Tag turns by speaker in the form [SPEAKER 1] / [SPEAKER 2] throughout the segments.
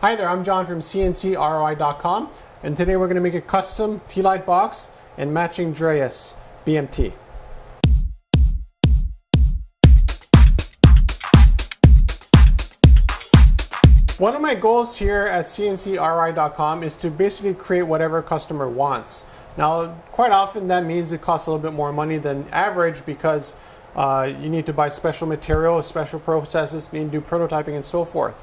[SPEAKER 1] Hi there, I'm John from CNCROI.com, and today we're going to make a custom tea light box and matching Dreyus BMT. One of my goals here at CNCROI.com is to basically create whatever a customer wants. Now, quite often that means it costs a little bit more money than average because you need to buy special material, special processes, you need to do prototyping and so forth.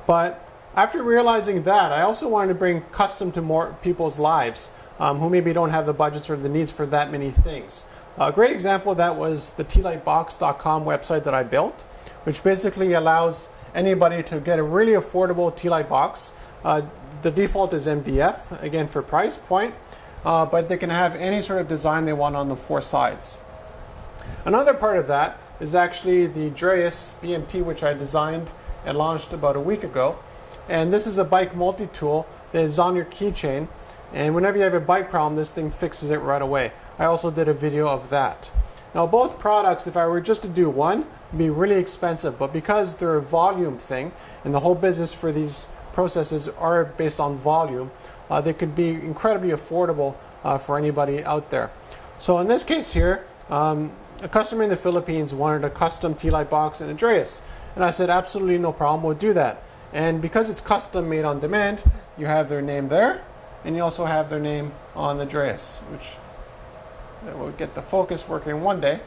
[SPEAKER 1] But after realizing that, I also wanted to bring custom to more people's lives who maybe don't have the budgets or the needs for that many things. A great example of that was the tealightbox.com website that I built, which basically allows anybody to get a really affordable tea light box. The default is MDF, again for price point, but they can have any sort of design they want on the four sides. Another part of that is actually the Dreyus BMT, which I designed and launched about a week ago. And this is a bike multi-tool that is on your keychain, and whenever you have a bike problem, this thing fixes it right away. I also did a video of that. Now both products, if I were just to do one, would be really expensive, but because they're a volume thing, and the whole business for these processes are based on volume, they could be incredibly affordable for anybody out there. So in this case here, a customer in the Philippines wanted a custom tea light box and a Dreyus, and I said absolutely no problem, we'll do that. And because it's custom made on demand, you have their name there, and you also have their name on the Dreyus, which will get the focus working one day.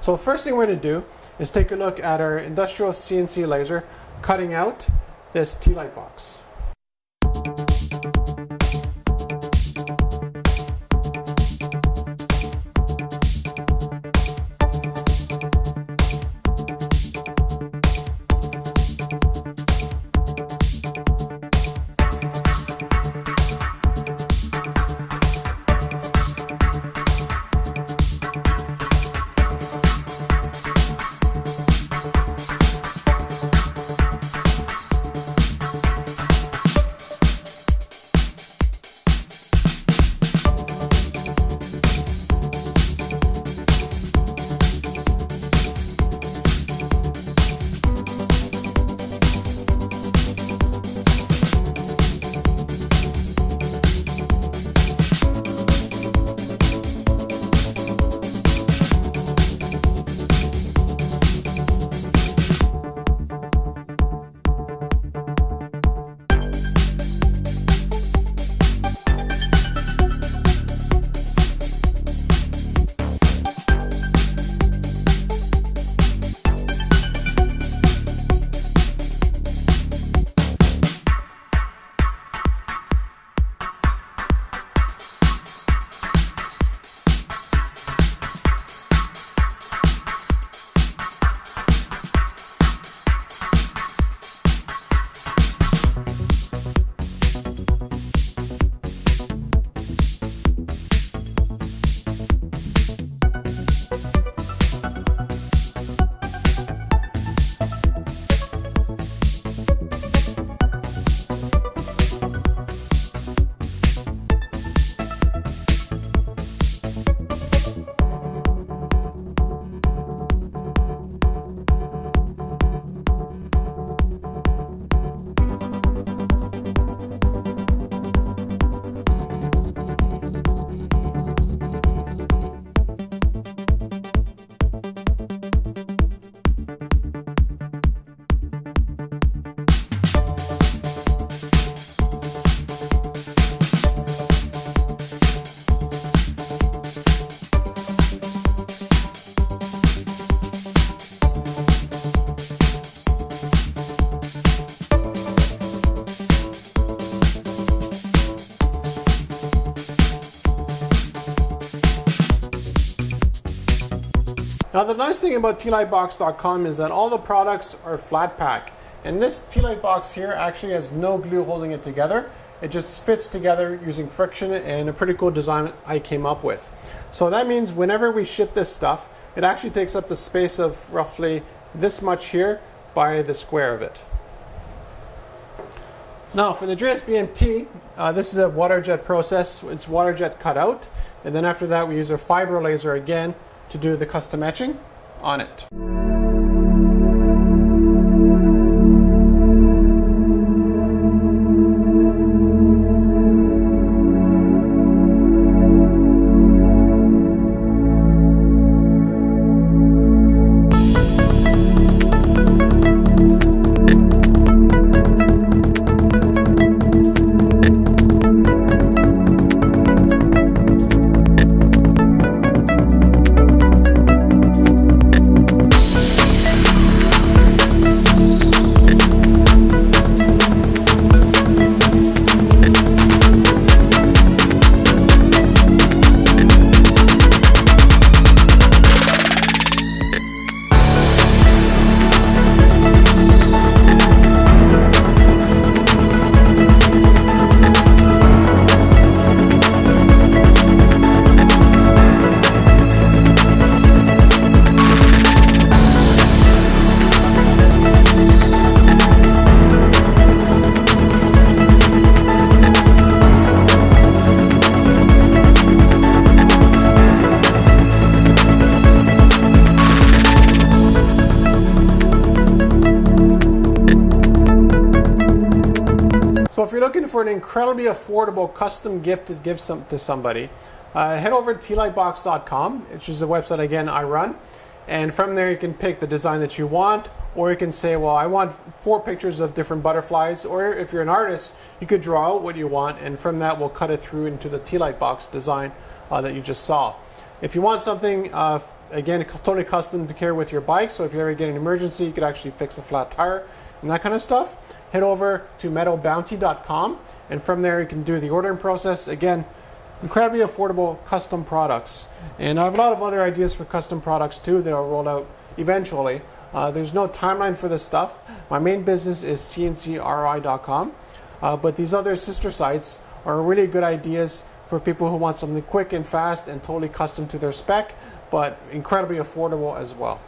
[SPEAKER 1] So the first thing we're going to do is take a look at our industrial CNC laser cutting out this tea light box. Now the nice thing about tealightbox.com is that all the products are flat pack, and this tea light box here actually has no glue holding it together. It just fits together using friction, and a pretty cool design I came up with. So that means whenever we ship this stuff, it actually takes up the space of roughly this much here by the square of it. Now for the Dreyus BMT, this is a water jet process. It's water jet cut out, and then after that we use a fiber laser again to do the custom etching on it. So if you're looking for an incredibly affordable custom gift to give to somebody, head over to tlightbox.com, which is a website again I run, and from there you can pick the design that you want, or you can say, well, I want 4 pictures of different butterflies, or if you're an artist, you could draw out what you want, and from that we'll cut it through into the T-Lightbox design that you just saw. If you want something, again, totally custom to carry with your bike, so if you ever get an emergency, you could actually fix a flat tire and that kind of stuff, head over to metalbounty.com, and from there you can do the ordering process. Again, incredibly affordable custom products. And I have a lot of other ideas for custom products too that I'll roll out eventually. There's no timeline for this stuff. My main business is CNCKing.com, but these other sister sites are really good ideas for people who want something quick and fast and totally custom to their spec, but incredibly affordable as well.